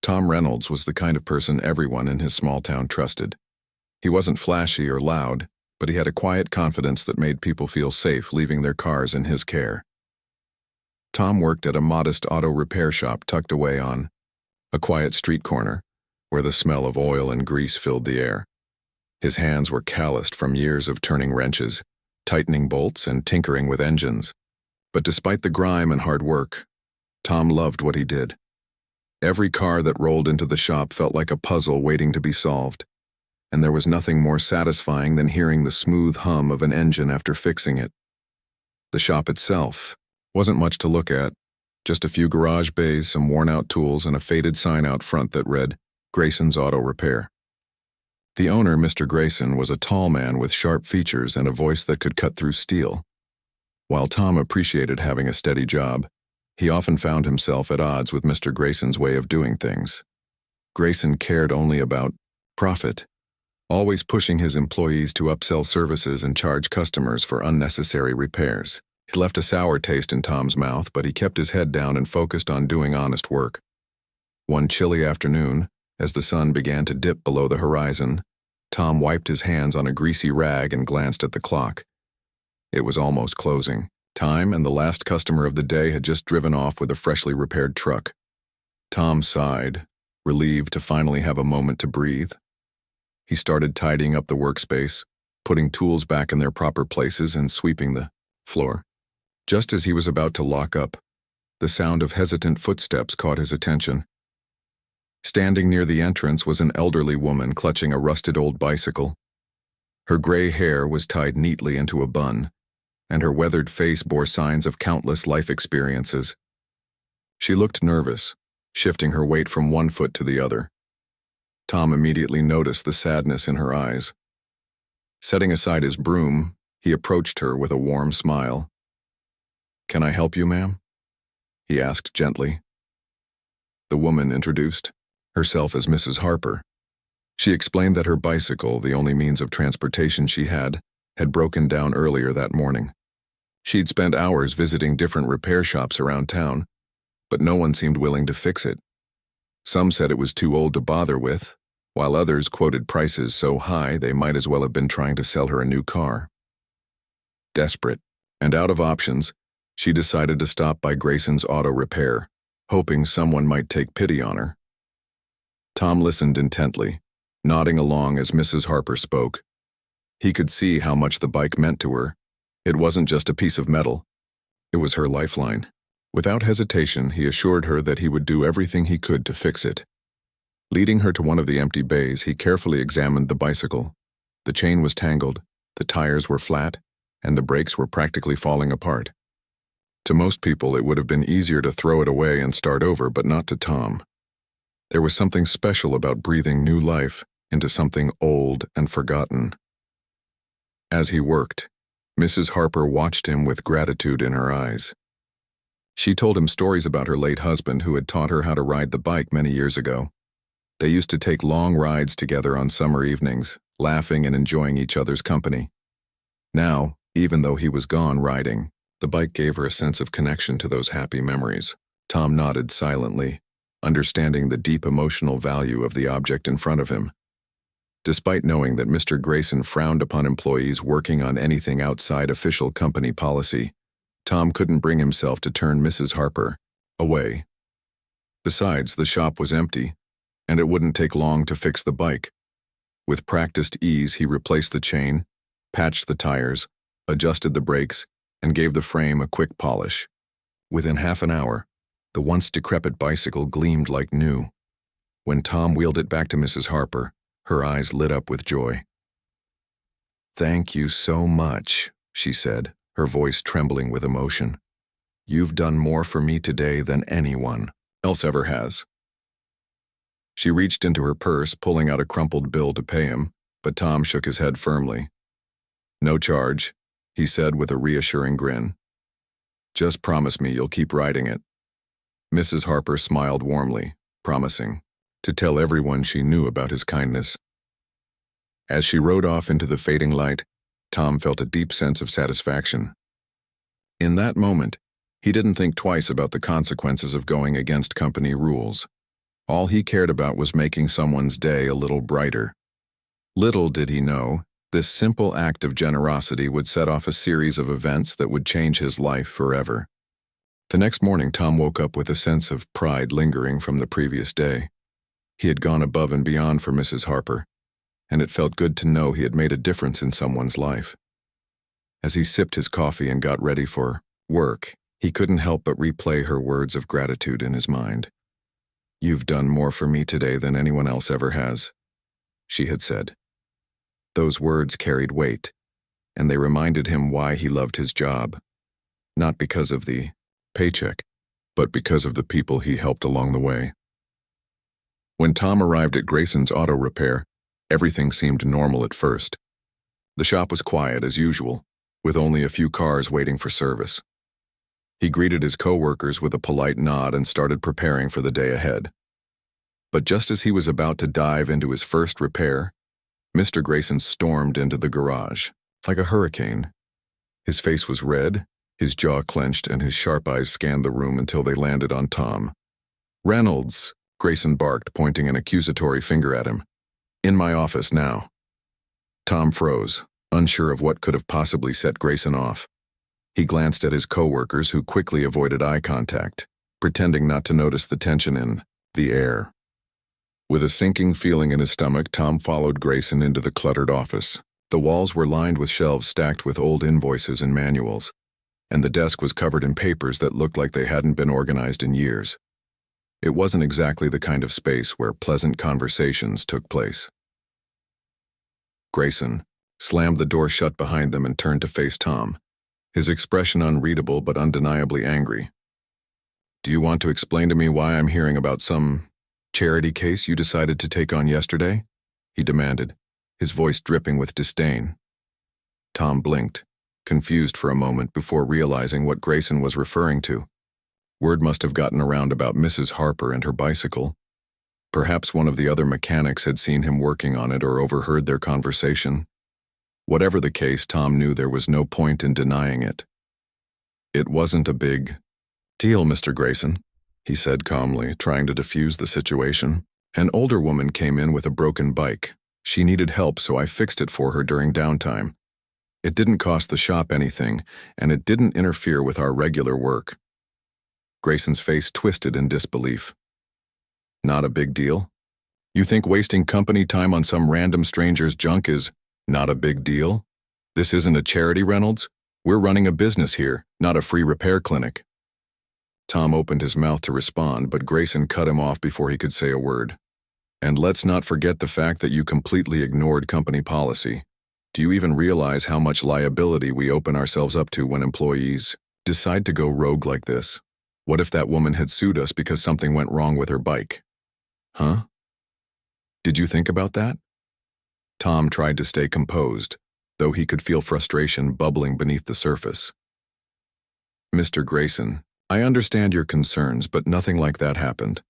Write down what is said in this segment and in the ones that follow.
Tom Reynolds was the kind of person everyone in his small town trusted. He wasn't flashy or loud, but he had a quiet confidence that made people feel safe leaving their cars in his care. Tom worked at a modest auto repair shop tucked away on a quiet street corner, where the smell of oil and grease filled the air. His hands were calloused from years of turning wrenches, tightening bolts, and tinkering with engines. But despite the grime and hard work, Tom loved what he did. Every car that rolled into the shop felt like a puzzle waiting to be solved, and there was nothing more satisfying than hearing the smooth hum of an engine after fixing it. The shop itself wasn't much to look at, just a few garage bays, some worn-out tools, and a faded sign out front that read, Grayson's Auto Repair. The owner, Mr. Grayson, was a tall man with sharp features and a voice that could cut through steel. While Tom appreciated having a steady job, he often found himself at odds with Mr. Grayson's way of doing things. Grayson cared only about profit, always pushing his employees to upsell services and charge customers for unnecessary repairs. It left a sour taste in Tom's mouth, but he kept his head down and focused on doing honest work. One chilly afternoon, as the sun began to dip below the horizon, Tom wiped his hands on a greasy rag and glanced at the clock. It was almost closing time, and the last customer of the day had just driven off with a freshly repaired truck. Tom sighed, relieved to finally have a moment to breathe. He started tidying up the workspace, putting tools back in their proper places and sweeping the floor. Just as he was about to lock up, the sound of hesitant footsteps caught his attention. Standing near the entrance was an elderly woman clutching a rusted old bicycle. Her gray hair was tied neatly into a bun, and her weathered face bore signs of countless life experiences. She looked nervous, shifting her weight from one foot to the other. Tom immediately noticed the sadness in her eyes. Setting aside his broom, he approached her with a warm smile. "Can I help you, ma'am?" he asked gently. The woman introduced herself as Mrs. Harper. She explained that her bicycle, the only means of transportation she had broken down earlier that morning. She'd spent hours visiting different repair shops around town, but no one seemed willing to fix it. Some said it was too old to bother with, while others quoted prices so high they might as well have been trying to sell her a new car. Desperate and out of options, she decided to stop by Grayson's Auto Repair, hoping someone might take pity on her. Tom listened intently, nodding along as Mrs. Harper spoke. He could see how much the bike meant to her. It wasn't just a piece of metal. It was her lifeline. Without hesitation, he assured her that he would do everything he could to fix it. Leading her to one of the empty bays, he carefully examined the bicycle. The chain was tangled, the tires were flat, and the brakes were practically falling apart. To most people, it would have been easier to throw it away and start over, but not to Tom. There was something special about breathing new life into something old and forgotten. As he worked, Mrs. Harper watched him with gratitude in her eyes. She told him stories about her late husband who had taught her how to ride the bike many years ago. They used to take long rides together on summer evenings, laughing and enjoying each other's company. Now, even though he was gone riding, the bike gave her a sense of connection to those happy memories. Tom nodded silently, understanding the deep emotional value of the object in front of him. Despite knowing that Mr. Grayson frowned upon employees working on anything outside official company policy, Tom couldn't bring himself to turn Mrs. Harper away. Besides, the shop was empty, and it wouldn't take long to fix the bike. With practiced ease, he replaced the chain, patched the tires, adjusted the brakes, and gave the frame a quick polish. Within half an hour, the once decrepit bicycle gleamed like new. When Tom wheeled it back to Mrs. Harper, her eyes lit up with joy. "Thank you so much," she said, her voice trembling with emotion. "You've done more for me today than anyone else ever has." She reached into her purse, pulling out a crumpled bill to pay him, but Tom shook his head firmly. "No charge," he said with a reassuring grin. "Just promise me you'll keep riding it." Mrs. Harper smiled warmly, promising to tell everyone she knew about his kindness. As she rode off into the fading light, Tom felt a deep sense of satisfaction. In that moment, he didn't think twice about the consequences of going against company rules. All he cared about was making someone's day a little brighter. Little did he know, this simple act of generosity would set off a series of events that would change his life forever. The next morning, Tom woke up with a sense of pride lingering from the previous day. He had gone above and beyond for Mrs. Harper, and it felt good to know he had made a difference in someone's life. As he sipped his coffee and got ready for work, he couldn't help but replay her words of gratitude in his mind. "You've done more for me today than anyone else ever has," she had said. Those words carried weight, and they reminded him why he loved his job. Not because of the paycheck, but because of the people he helped along the way. When Tom arrived at Grayson's auto repair, everything seemed normal at first. The shop was quiet as usual, with only a few cars waiting for service. He greeted his co-workers with a polite nod and started preparing for the day ahead. But just as he was about to dive into his first repair, Mr. Grayson stormed into the garage, like a hurricane. His face was red, his jaw clenched, and his sharp eyes scanned the room until they landed on Tom. "Reynolds," Grayson barked, pointing an accusatory finger at him. "In my office now." Tom froze, unsure of what could have possibly set Grayson off. He glanced at his co-workers, who quickly avoided eye contact, pretending not to notice the tension in the air. With a sinking feeling in his stomach, Tom followed Grayson into the cluttered office. The walls were lined with shelves stacked with old invoices and manuals, and the desk was covered in papers that looked like they hadn't been organized in years. It wasn't exactly the kind of space where pleasant conversations took place. Grayson slammed the door shut behind them and turned to face Tom, his expression unreadable but undeniably angry. "Do you want to explain to me why I'm hearing about some charity case you decided to take on yesterday?" he demanded, his voice dripping with disdain. Tom blinked, confused for a moment before realizing what Grayson was referring to. Word must have gotten around about Mrs. Harper and her bicycle. Perhaps one of the other mechanics had seen him working on it or overheard their conversation. Whatever the case, Tom knew there was no point in denying it. "It wasn't a big deal, Mr. Grayson," he said calmly, trying to defuse the situation. "An older woman came in with a broken bike. She needed help, so I fixed it for her during downtime. It didn't cost the shop anything, and it didn't interfere with our regular work." Grayson's face twisted in disbelief. "Not a big deal? You think wasting company time on some random stranger's junk is not a big deal? This isn't a charity, Reynolds. We're running a business here, not a free repair clinic." Tom opened his mouth to respond, but Grayson cut him off before he could say a word. "And let's not forget the fact that you completely ignored company policy. Do you even realize how much liability we open ourselves up to when employees decide to go rogue like this? What if that woman had sued us because something went wrong with her bike? Huh? Did you think about that?" Tom tried to stay composed, though he could feel frustration bubbling beneath the surface. "Mr. Grayson, I understand your concerns, but nothing like that happened.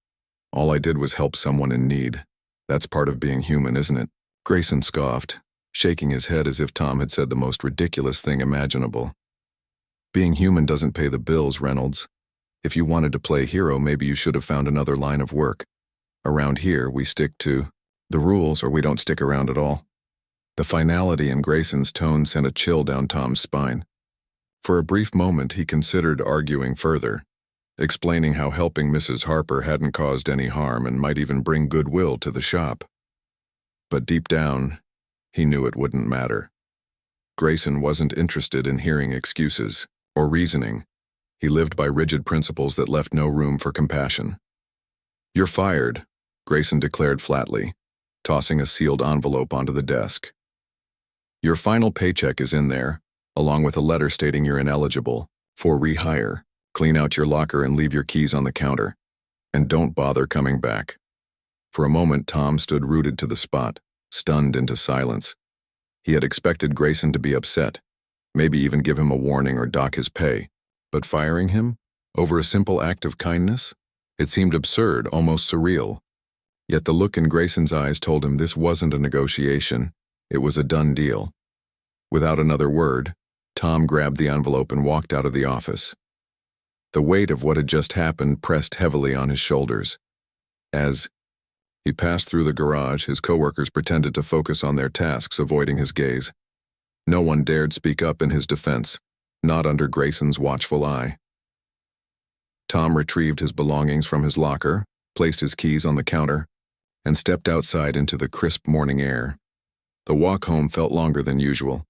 All I did was help someone in need. That's part of being human, isn't it?" Grayson scoffed, shaking his head as if Tom had said the most ridiculous thing imaginable. "Being human doesn't pay the bills, Reynolds. If you wanted to play hero, maybe you should have found another line of work. Around here, we stick to the rules or we don't stick around at all." The finality in Grayson's tone sent a chill down Tom's spine. For a brief moment, he considered arguing further, explaining how helping Mrs. Harper hadn't caused any harm and might even bring goodwill to the shop. But deep down, he knew it wouldn't matter. Grayson wasn't interested in hearing excuses or reasoning. He lived by rigid principles that left no room for compassion. "You're fired," Grayson declared flatly, tossing a sealed envelope onto the desk. "Your final paycheck is in there, along with a letter stating you're ineligible for rehire. Clean out your locker and leave your keys on the counter. And don't bother coming back." For a moment, Tom stood rooted to the spot, stunned into silence. He had expected Grayson to be upset, maybe even give him a warning or dock his pay. But firing him? Over a simple act of kindness? It seemed absurd, almost surreal. Yet the look in Grayson's eyes told him this wasn't a negotiation, it was a done deal. Without another word, Tom grabbed the envelope and walked out of the office. The weight of what had just happened pressed heavily on his shoulders, As he passed through the garage, his coworkers pretended to focus on their tasks, avoiding his gaze. No one dared speak up in his defense, not under Grayson's watchful eye. Tom retrieved his belongings from his locker, placed his keys on the counter, and stepped outside into the crisp morning air. The walk home felt longer than usual.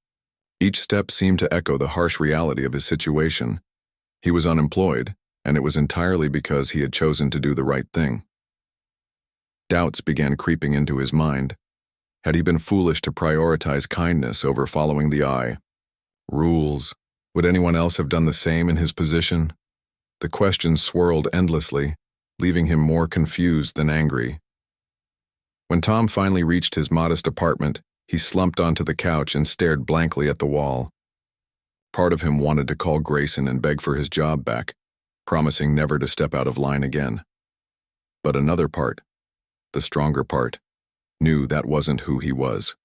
Each step seemed to echo the harsh reality of his situation. He was unemployed, and it was entirely because he had chosen to do the right thing. Doubts began creeping into his mind. Had he been foolish to prioritize kindness over following the eye? Rules. Would anyone else have done the same in his position? The questions swirled endlessly, leaving him more confused than angry. When Tom finally reached his modest apartment, he slumped onto the couch and stared blankly at the wall. Part of him wanted to call Grayson and beg for his job back, promising never to step out of line again. But another part, the stronger part, knew that wasn't who he was.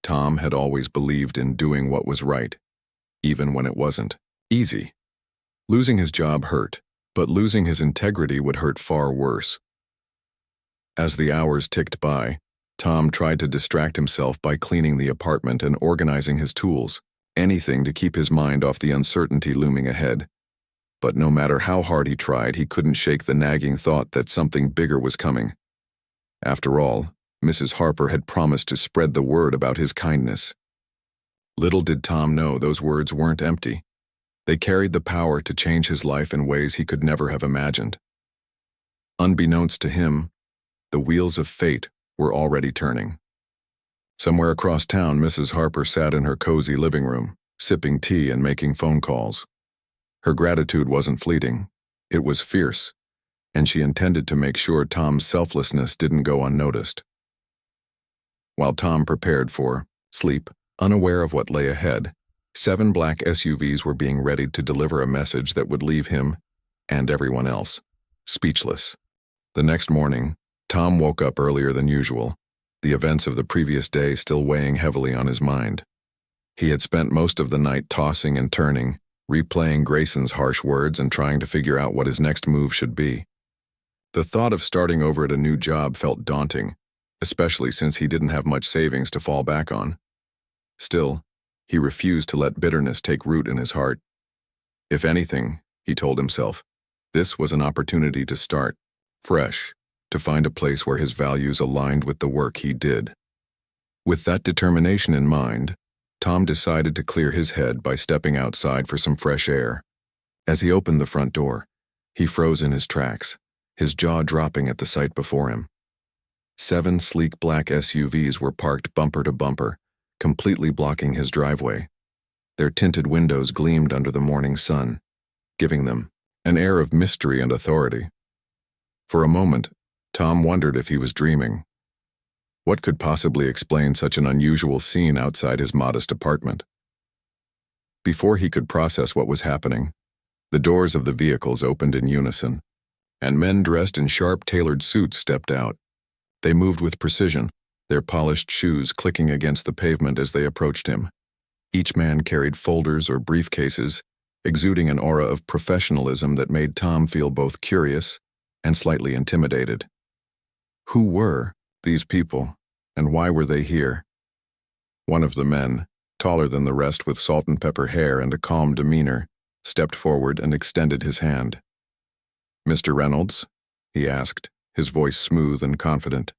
Tom had always believed in doing what was right, even when it wasn't easy. Losing his job hurt, but losing his integrity would hurt far worse. As the hours ticked by, Tom tried to distract himself by cleaning the apartment and organizing his tools, anything to keep his mind off the uncertainty looming ahead. But no matter how hard he tried, he couldn't shake the nagging thought that something bigger was coming. After all, Mrs. Harper had promised to spread the word about his kindness. Little did Tom know those words weren't empty. They carried the power to change his life in ways he could never have imagined. Unbeknownst to him, the wheels of fate were already turning. Somewhere across town, Mrs. Harper sat in her cozy living room, sipping tea and making phone calls. Her gratitude wasn't fleeting, it was fierce, and she intended to make sure Tom's selflessness didn't go unnoticed. While Tom prepared for sleep, unaware of what lay ahead, 7 black SUVs were being readied to deliver a message that would leave him, and everyone else, speechless. The next morning, Tom woke up earlier than usual, the events of the previous day still weighing heavily on his mind. He had spent most of the night tossing and turning, replaying Grayson's harsh words and trying to figure out what his next move should be. The thought of starting over at a new job felt daunting, especially since he didn't have much savings to fall back on. Still, he refused to let bitterness take root in his heart. If anything, he told himself, this was an opportunity to start, fresh, to find a place where his values aligned with the work he did. With that determination in mind, Tom decided to clear his head by stepping outside for some fresh air. As he opened the front door, he froze in his tracks, his jaw dropping at the sight before him. 7 sleek black SUVs were parked bumper to bumper, completely blocking his driveway. Their tinted windows gleamed under the morning sun, giving them an air of mystery and authority. For a moment, Tom wondered if he was dreaming. What could possibly explain such an unusual scene outside his modest apartment? Before he could process what was happening, the doors of the vehicles opened in unison, and men dressed in sharp, tailored suits stepped out. They moved with precision, their polished shoes clicking against the pavement as they approached him. Each man carried folders or briefcases, exuding an aura of professionalism that made Tom feel both curious and slightly intimidated. Who were these people, and why were they here? One of the men, taller than the rest with salt and pepper hair and a calm demeanor, stepped forward and extended his hand. "Mr. Reynolds?" he asked, his voice smooth and confident.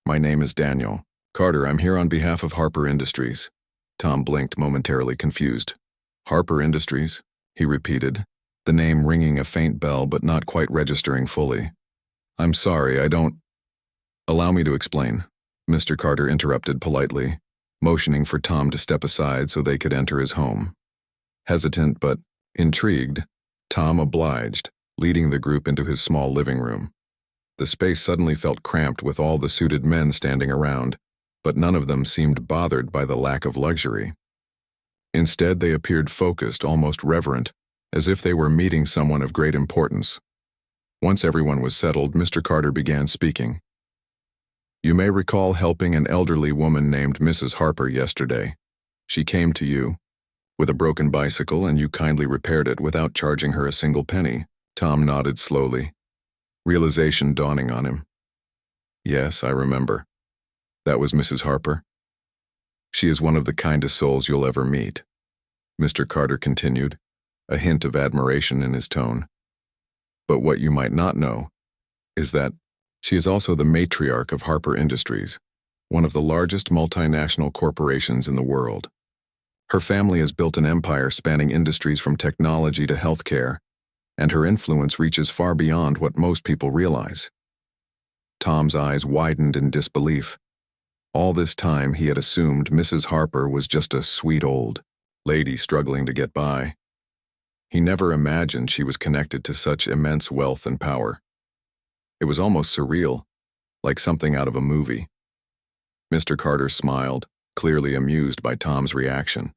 "My name is Daniel Carter. I'm here on behalf of Harper Industries." Tom blinked, momentarily confused. "Harper Industries?" he repeated, the name ringing a faint bell but not quite registering fully. "I'm sorry, I don't—" "Allow me to explain," Mr. Carter interrupted politely, motioning for Tom to step aside so they could enter his home. Hesitant but intrigued, Tom obliged, leading the group into his small living room. The space suddenly felt cramped with all the suited men standing around, but none of them seemed bothered by the lack of luxury. Instead, they appeared focused, almost reverent, as if they were meeting someone of great importance. Once everyone was settled, Mr. Carter began speaking. "You may recall helping an elderly woman named Mrs. Harper yesterday. She came to you with a broken bicycle and you kindly repaired it without charging her a single penny." Tom nodded slowly. realization dawning on him. Yes, I remember. That was Mrs. Harper. She is one of the kindest souls you'll ever meet, Mr. Carter continued, a hint of admiration in his tone. But what you might not know is that she is also the matriarch of Harper Industries, one of the largest multinational corporations in the world. Her family has built an empire spanning industries from technology to healthcare, and her influence reaches far beyond what most people realize. Tom's eyes widened in disbelief. All this time he had assumed Mrs. Harper was just a sweet old lady struggling to get by. He never imagined she was connected to such immense wealth and power. It was almost surreal, like something out of a movie. Mr. Carter smiled, clearly amused by Tom's reaction.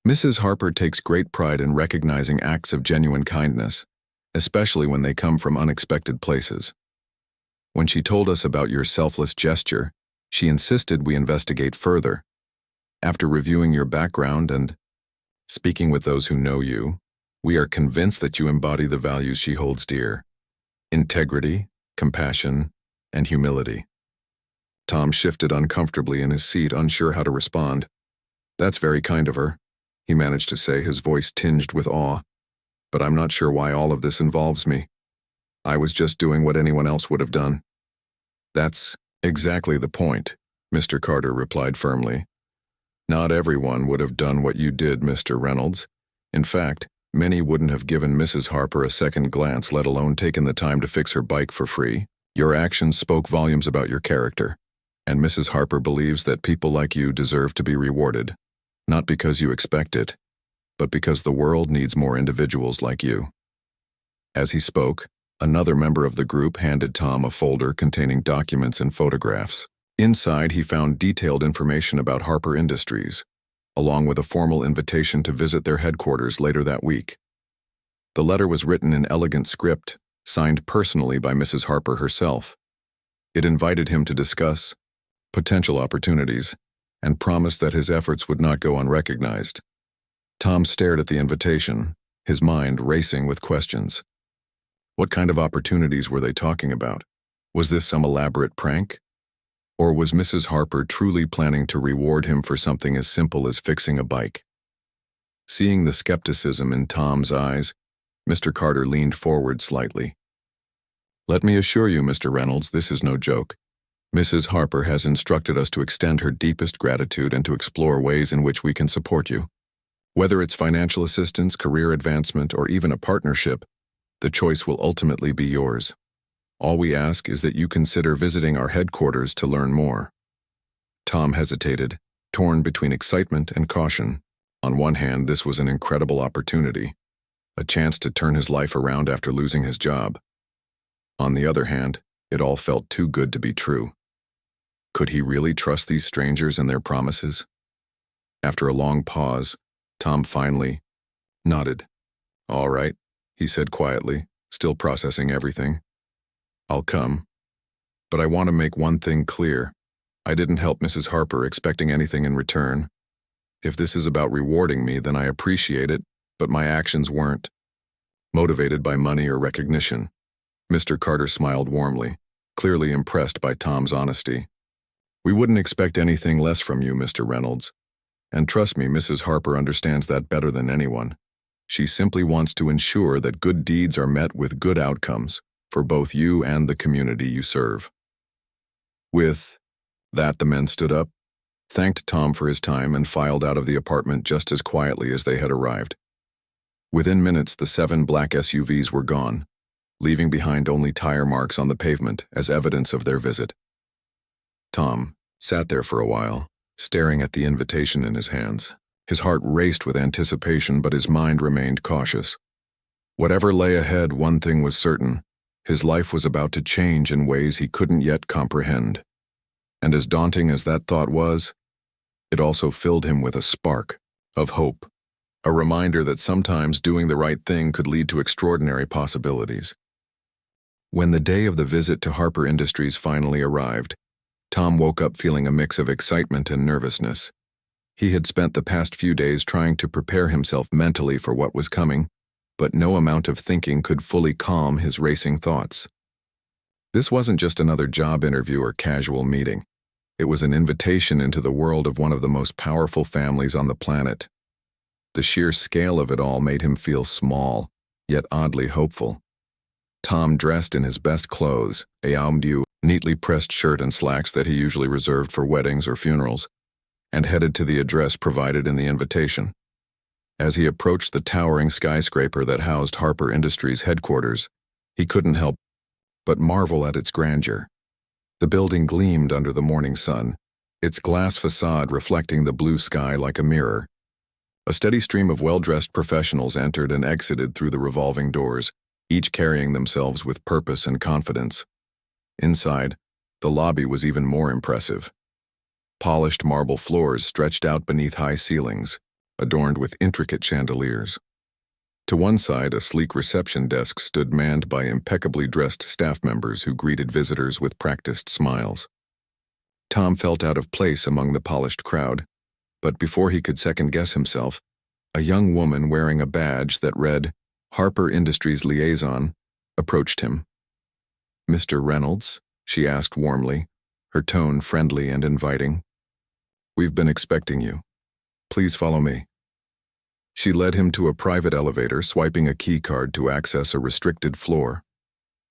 Mrs. Harper takes great pride in recognizing acts of genuine kindness, especially when they come from unexpected places. When she told us about your selfless gesture, she insisted we investigate further. After reviewing your background and speaking with those who know you, we are convinced that you embody the values she holds dear: integrity, compassion, and humility. Tom shifted uncomfortably in his seat, unsure how to respond. That's very kind of her, he managed to say, his voice tinged with awe. But I'm not sure why all of this involves me. I was just doing what anyone else would have done. That's exactly the point, Mr. Carter replied firmly. Not everyone would have done what you did, Mr. Reynolds. In fact, many wouldn't have given Mrs. Harper a second glance, let alone taken the time to fix her bike for free. Your actions spoke volumes about your character, and Mrs. Harper believes that people like you deserve to be rewarded, not because you expect it, but because the world needs more individuals like you. As he spoke, another member of the group handed Tom a folder containing documents and photographs. Inside, he found detailed information about Harper Industries, along with a formal invitation to visit their headquarters later that week. The letter was written in elegant script, signed personally by Mrs. Harper herself. It invited him to discuss potential opportunities and promised that his efforts would not go unrecognized. Tom stared at the invitation, his mind racing with questions. What kind of opportunities were they talking about? Was this some elaborate prank? Or was Mrs. Harper truly planning to reward him for something as simple as fixing a bike? Seeing the skepticism in Tom's eyes, Mr. Carter leaned forward slightly. Let me assure you, Mr. Reynolds, this is no joke. Mrs. Harper has instructed us to extend her deepest gratitude and to explore ways in which we can support you. Whether it's financial assistance, career advancement, or even a partnership, the choice will ultimately be yours. All we ask is that you consider visiting our headquarters to learn more. Tom hesitated, torn between excitement and caution. On one hand, this was an incredible opportunity, a chance to turn his life around after losing his job. On the other hand, it all felt too good to be true. Could he really trust these strangers and their promises? After a long pause, Tom finally nodded. All right, he said quietly, still processing everything. I'll come. But I want to make one thing clear. I didn't help Mrs. Harper expecting anything in return. If this is about rewarding me, then I appreciate it, but my actions weren't motivated by money or recognition. Mr. Carter smiled warmly, clearly impressed by Tom's honesty. We wouldn't expect anything less from you, Mr. Reynolds. And trust me, Mrs. Harper understands that better than anyone. She simply wants to ensure that good deeds are met with good outcomes for both you and the community you serve. With that, the men stood up, thanked Tom for his time, and filed out of the apartment just as quietly as they had arrived. Within minutes, the 7 black SUVs were gone, leaving behind only tire marks on the pavement as evidence of their visit. Tom sat there for a while, staring at the invitation in his hands. His heart raced with anticipation, but his mind remained cautious. Whatever lay ahead, one thing was certain. His life was about to change in ways he couldn't yet comprehend. And as daunting as that thought was, it also filled him with a spark of hope, a reminder that sometimes doing the right thing could lead to extraordinary possibilities. When the day of the visit to Harper Industries finally arrived, Tom woke up feeling a mix of excitement and nervousness. He had spent the past few days trying to prepare himself mentally for what was coming, but no amount of thinking could fully calm his racing thoughts. This wasn't just another job interview or casual meeting. It was an invitation into the world of one of the most powerful families on the planet. The sheer scale of it all made him feel small, yet oddly hopeful. Tom dressed in his best clothes, a neatly pressed shirt and slacks that he usually reserved for weddings or funerals, and headed to the address provided in the invitation. As he approached the towering skyscraper that housed Harper Industries' headquarters, he couldn't help but marvel at its grandeur. The building gleamed under the morning sun, its glass facade reflecting the blue sky like a mirror. A steady stream of well-dressed professionals entered and exited through the revolving doors, each carrying themselves with purpose and confidence. Inside, the lobby was even more impressive. Polished marble floors stretched out beneath high ceilings, adorned with intricate chandeliers. To one side, a sleek reception desk stood manned by impeccably dressed staff members who greeted visitors with practiced smiles. Tom felt out of place among the polished crowd, but before he could second-guess himself, a young woman wearing a badge that read, Harper Industries Liaison, approached him. "Mr. Reynolds?" she asked warmly, her tone friendly and inviting. "We've been expecting you. Please follow me." She led him to a private elevator, swiping a key card to access a restricted floor.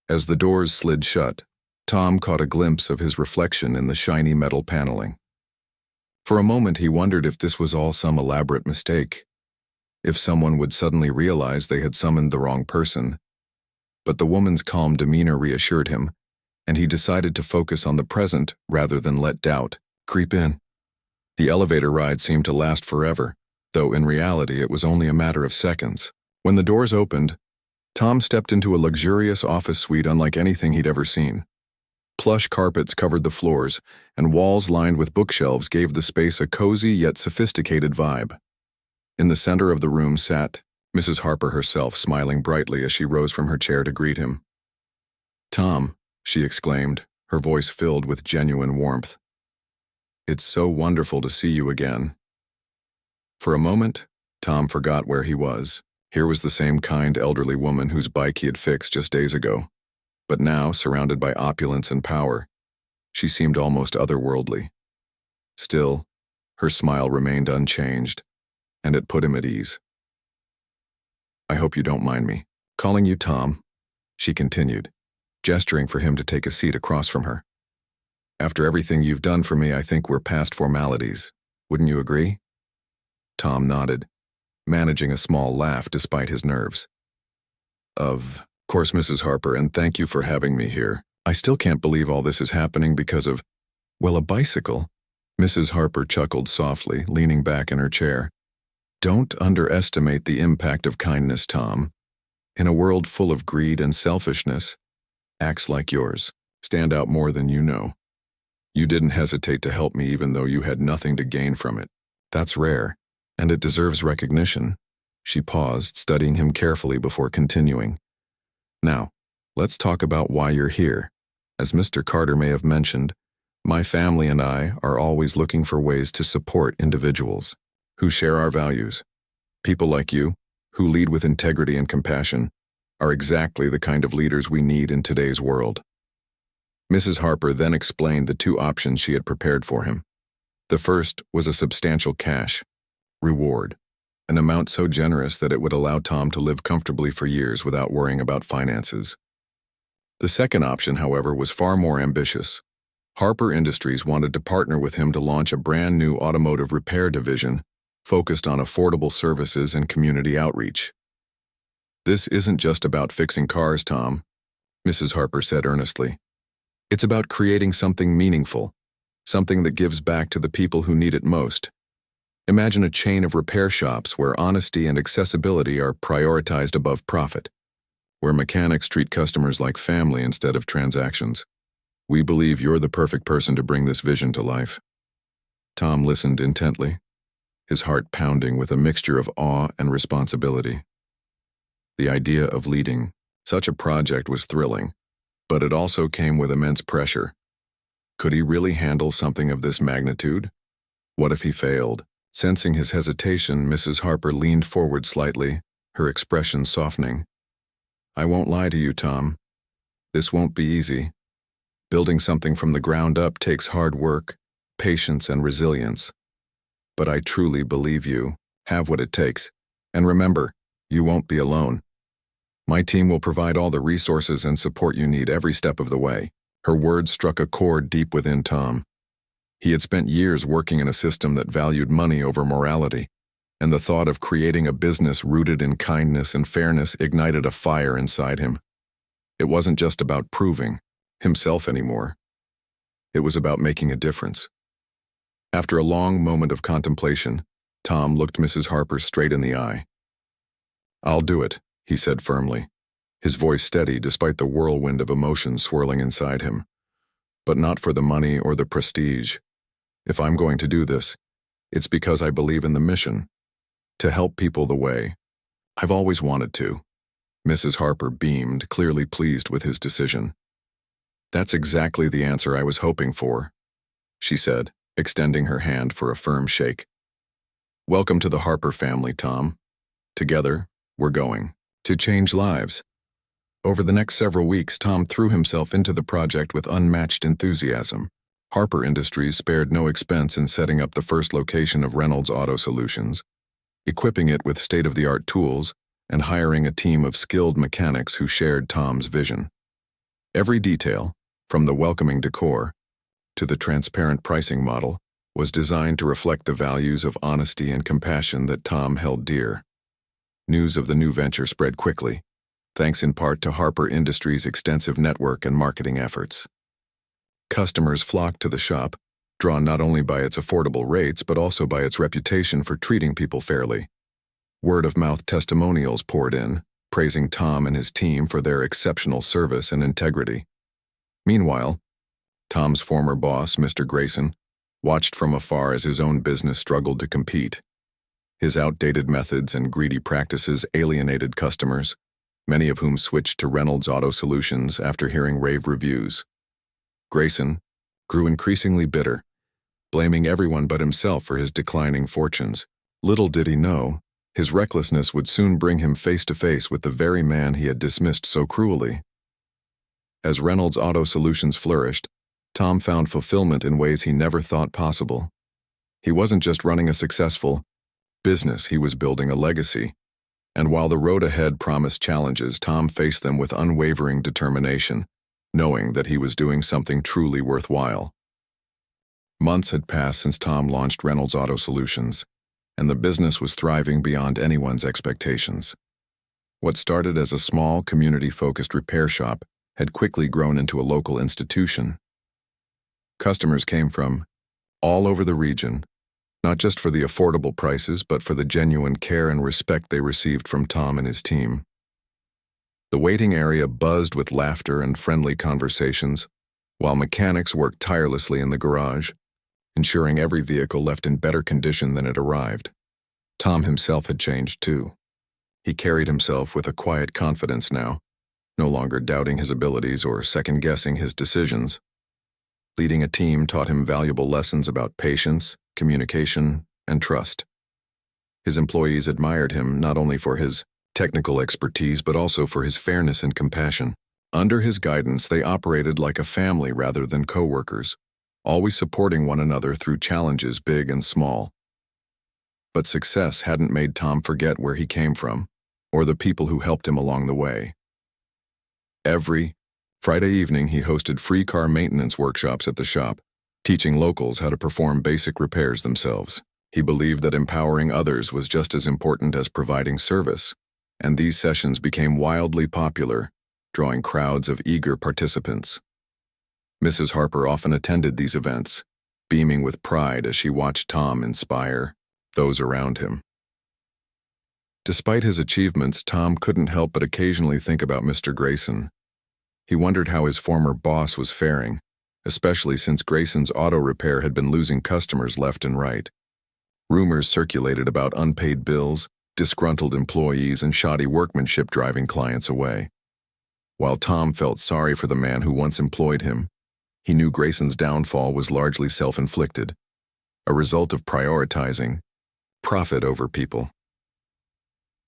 As the doors slid shut, Tom caught a glimpse of his reflection in the shiny metal paneling. For a moment he wondered if this was all some elaborate mistake, if someone would suddenly realize they had summoned the wrong person. But the woman's calm demeanor reassured him, and he decided to focus on the present rather than let doubt creep in. The elevator ride seemed to last forever, though in reality it was only a matter of seconds. When the doors opened, Tom stepped into a luxurious office suite unlike anything he'd ever seen. Plush carpets covered the floors, and walls lined with bookshelves gave the space a cozy yet sophisticated vibe. In the center of the room sat Mrs. Harper herself, smiling brightly as she rose from her chair to greet him. "Tom," she exclaimed, her voice filled with genuine warmth. "It's so wonderful to see you again." For a moment, Tom forgot where he was. Here was the same kind elderly woman whose bike he had fixed just days ago. But now, surrounded by opulence and power, she seemed almost otherworldly. Still, her smile remained unchanged, and it put him at ease. "I hope you don't mind me calling you Tom," she continued, gesturing for him to take a seat across from her. "After everything you've done for me, I think we're past formalities. Wouldn't you agree?" Tom nodded, managing a small laugh despite his nerves. "Of course, Mrs. Harper, and thank you for having me here. I still can't believe all this is happening because of, well, a bicycle." Mrs. Harper chuckled softly, leaning back in her chair. "Don't underestimate the impact of kindness, Tom. In a world full of greed and selfishness, acts like yours stand out more than you know. You didn't hesitate to help me even though you had nothing to gain from it. That's rare, and it deserves recognition." She paused, studying him carefully before continuing. "Now, let's talk about why you're here. As Mr. Carter may have mentioned, my family and I are always looking for ways to support individuals who share our values. People like you, who lead with integrity and compassion, are exactly the kind of leaders we need in today's world." Mrs. Harper then explained the two options she had prepared for him. The first was a substantial cash reward, an amount so generous that it would allow Tom to live comfortably for years without worrying about finances. The second option, however, was far more ambitious. Harper Industries wanted to partner with him to launch a brand new automotive repair division focused on affordable services and community outreach. "This isn't just about fixing cars, Tom," Mrs. Harper said earnestly. "It's about creating something meaningful, something that gives back to the people who need it most. Imagine a chain of repair shops where honesty and accessibility are prioritized above profit, where mechanics treat customers like family instead of transactions. We believe you're the perfect person to bring this vision to life." Tom listened intently, his heart pounding with a mixture of awe and responsibility. The idea of leading such a project was thrilling, but it also came with immense pressure. Could he really handle something of this magnitude? What if he failed? Sensing his hesitation, Mrs. Harper leaned forward slightly, her expression softening. "I won't lie to you, Tom. This won't be easy. Building something from the ground up takes hard work, patience, and resilience. But I truly believe you have what it takes. And remember, you won't be alone. My team will provide all the resources and support you need every step of the way. Her words struck a chord deep within Tom. He had spent years working in a system that valued money over morality, and the thought of creating a business rooted in kindness and fairness ignited a fire inside him. It wasn't just about proving himself anymore. It was about making a difference. After a long moment of contemplation, Tom looked Mrs. Harper straight in the eye. "I'll do it," he said firmly, his voice steady despite the whirlwind of emotion swirling inside him. "But not for the money or the prestige. If I'm going to do this, it's because I believe in the mission, to help people the way I've always wanted to." Mrs. Harper beamed, clearly pleased with his decision. "That's exactly the answer I was hoping for," she said, extending her hand for a firm shake. "Welcome to the Harper family, Tom. Together, we're going to change lives." Over the next several weeks, Tom threw himself into the project with unmatched enthusiasm. Harper Industries spared no expense in setting up the first location of Reynolds Auto Solutions, equipping it with state-of-the-art tools and hiring a team of skilled mechanics who shared Tom's vision. Every detail, from the welcoming decor to the transparent pricing model, was designed to reflect the values of honesty and compassion that Tom held dear. News of the new venture spread quickly, thanks in part to Harper Industries' extensive network and marketing efforts. Customers flocked to the shop, drawn not only by its affordable rates but also by its reputation for treating people fairly. Word-of-mouth testimonials poured in, praising Tom and his team for their exceptional service and integrity. Meanwhile, Tom's former boss, Mr. Grayson, watched from afar as his own business struggled to compete. His outdated methods and greedy practices alienated customers, many of whom switched to Reynolds Auto Solutions after hearing rave reviews. Grayson grew increasingly bitter, blaming everyone but himself for his declining fortunes. Little did he know, his recklessness would soon bring him face to face with the very man he had dismissed so cruelly. As Reynolds Auto Solutions flourished, Tom found fulfillment in ways he never thought possible. He wasn't just running a successful business, he was building a legacy. And while the road ahead promised challenges, Tom faced them with unwavering determination, knowing that he was doing something truly worthwhile. Months had passed since Tom launched Reynolds Auto Solutions, and the business was thriving beyond anyone's expectations. What started as a small, community-focused repair shop had quickly grown into a local institution. Customers came from all over the region, not just for the affordable prices, but for the genuine care and respect they received from Tom and his team. The waiting area buzzed with laughter and friendly conversations, while mechanics worked tirelessly in the garage, ensuring every vehicle left in better condition than it arrived. Tom himself had changed too. He carried himself with a quiet confidence now, no longer doubting his abilities or second-guessing his decisions. Leading a team taught him valuable lessons about patience, communication, and trust. His employees admired him not only for his technical expertise but also for his fairness and compassion. Under his guidance, they operated like a family rather than co-workers, always supporting one another through challenges big and small. But success hadn't made Tom forget where he came from, or the people who helped him along the way. Every Friday evening, he hosted free car maintenance workshops at the shop, teaching locals how to perform basic repairs themselves. He believed that empowering others was just as important as providing service, and these sessions became wildly popular, drawing crowds of eager participants. Mrs. Harper often attended these events, beaming with pride as she watched Tom inspire those around him. Despite his achievements, Tom couldn't help but occasionally think about Mr. Grayson. He wondered how his former boss was faring, especially since Grayson's auto repair had been losing customers left and right. Rumors circulated about unpaid bills, disgruntled employees, and shoddy workmanship driving clients away. While Tom felt sorry for the man who once employed him, he knew Grayson's downfall was largely self-inflicted, a result of prioritizing profit over people.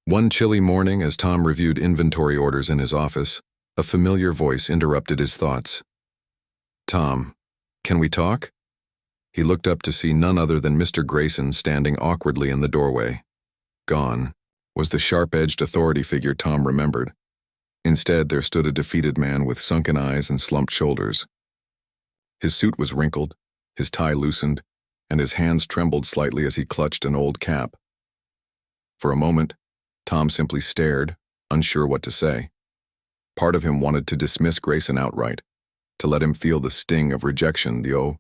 One chilly morning, as Tom reviewed inventory orders in his office, a familiar voice interrupted his thoughts. "Tom, can we talk?" He looked up to see none other than Mr. Grayson standing awkwardly in the doorway. Gone was the sharp-edged authority figure Tom remembered. Instead, there stood a defeated man with sunken eyes and slumped shoulders. His suit was wrinkled, his tie loosened, and his hands trembled slightly as he clutched an old cap. For a moment, Tom simply stared, unsure what to say. Part of him wanted to dismiss Grayson outright, to let him feel the sting of rejection the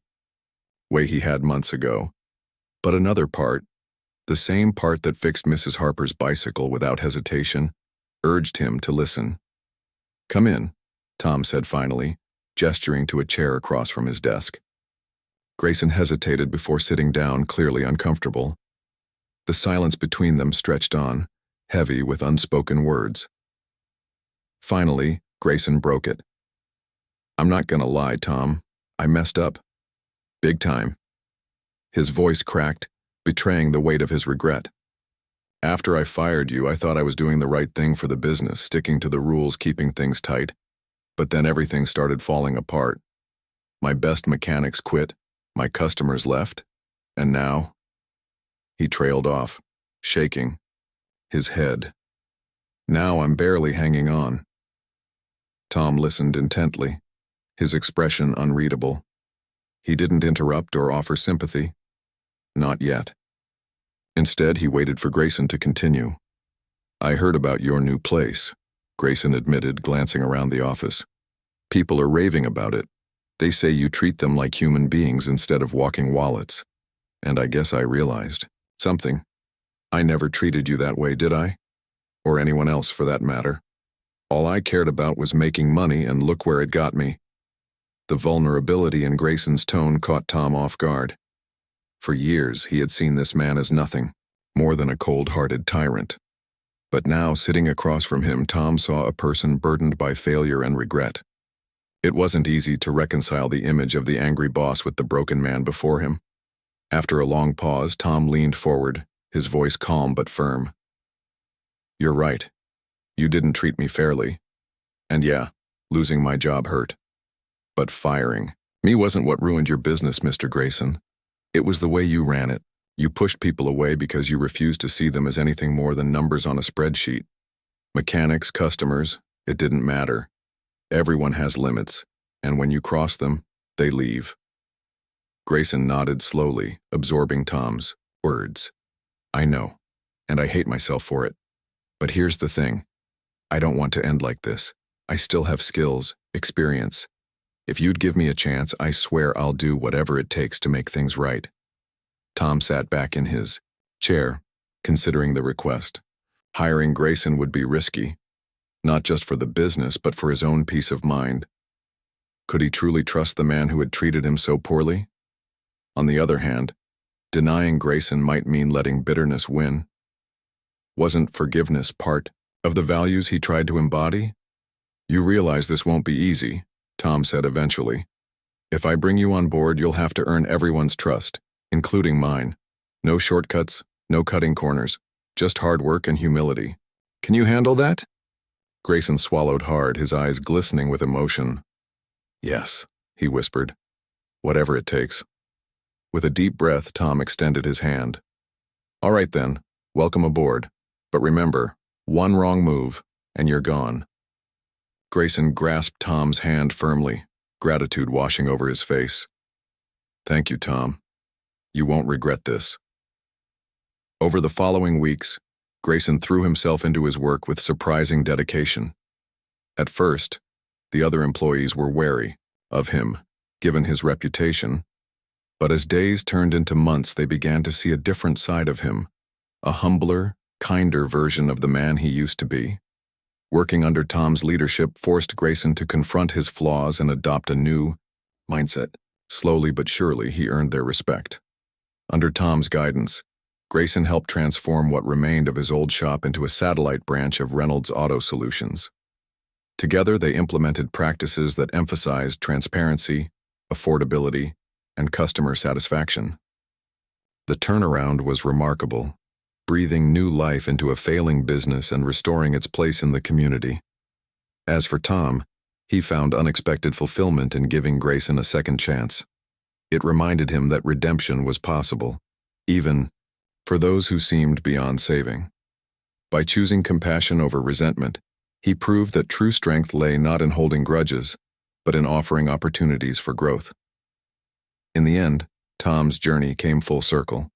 way he had months ago. But another part, the same part that fixed Mrs. Harper's bicycle without hesitation, urged him to listen. "Come in," Tom said finally, gesturing to a chair across from his desk. Grayson hesitated before sitting down, clearly uncomfortable. The silence between them stretched on, heavy with unspoken words. Finally, Grayson broke it. "I'm not gonna lie, Tom. I messed up. Big time." His voice cracked, betraying the weight of his regret. "After I fired you, I thought I was doing the right thing for the business, sticking to the rules, keeping things tight. But then everything started falling apart. My best mechanics quit, my customers left, and now—" He trailed off, shaking, his head. "Now I'm barely hanging on." Tom listened intently, his expression unreadable. He didn't interrupt or offer sympathy. Not yet. Instead, he waited for Grayson to continue. "I heard about your new place," Grayson admitted, glancing around the office. "People are raving about it. They say you treat them like human beings instead of walking wallets. And I guess I realized something. I never treated you that way, did I? Or anyone else for that matter. All I cared about was making money, and look where it got me." The vulnerability in Grayson's tone caught Tom off guard. For years, he had seen this man as nothing, more than a cold-hearted tyrant. But now, sitting across from him, Tom saw a person burdened by failure and regret. It wasn't easy to reconcile the image of the angry boss with the broken man before him. After a long pause, Tom leaned forward, his voice calm but firm. "You're right. You didn't treat me fairly. And yeah, losing my job hurt. But firing me wasn't what ruined your business, Mr. Grayson. It was the way you ran it. You pushed people away because you refused to see them as anything more than numbers on a spreadsheet. Mechanics, customers, it didn't matter. Everyone has limits, and when you cross them, they leave." Grayson nodded slowly, absorbing Tom's words. "I know, and I hate myself for it. But here's the thing. I don't want to end like this. I still have skills, experience. If you'd give me a chance, I swear I'll do whatever it takes to make things right." Tom sat back in his chair, considering the request. Hiring Grayson would be risky, not just for the business, but for his own peace of mind. Could he truly trust the man who had treated him so poorly? On the other hand, denying Grayson might mean letting bitterness win. Wasn't forgiveness part of the values he tried to embody? "You realize this won't be easy," Tom said eventually. "If I bring you on board, you'll have to earn everyone's trust, including mine. No shortcuts, no cutting corners, just hard work and humility. Can you handle that?" Grayson swallowed hard, his eyes glistening with emotion. "Yes," he whispered. "Whatever it takes." With a deep breath, Tom extended his hand. "All right then, welcome aboard. But remember, one wrong move, and you're gone." Grayson grasped Tom's hand firmly, gratitude washing over his face. "Thank you, Tom. You won't regret this." Over the following weeks, Grayson threw himself into his work with surprising dedication. At first, the other employees were wary of him, given his reputation, but as days turned into months, they began to see a different side of him, a humbler, kinder version of the man he used to be. Working under Tom's leadership forced Grayson to confront his flaws and adopt a new mindset. Slowly but surely, he earned their respect. Under Tom's guidance, Grayson helped transform what remained of his old shop into a satellite branch of Reynolds Auto Solutions. Together, they implemented practices that emphasized transparency, affordability, and customer satisfaction. The turnaround was remarkable, breathing new life into a failing business and restoring its place in the community. As for Tom, He found unexpected fulfillment in giving Grayson a second chance. It reminded him that redemption was possible, even for those who seemed beyond saving. By choosing compassion over resentment, he proved that true strength lay not in holding grudges, but in offering opportunities for growth. In the end, Tom's journey came full circle.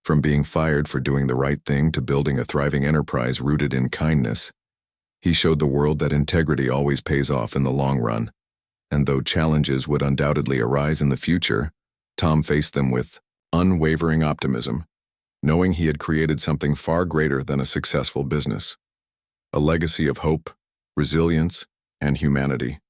From being fired for doing the right thing to building a thriving enterprise rooted in kindness, he showed the world that integrity always pays off in the long run. And though challenges would undoubtedly arise in the future, Tom faced them with unwavering optimism, knowing he had created something far greater than a successful business. A legacy of hope, resilience, and humanity.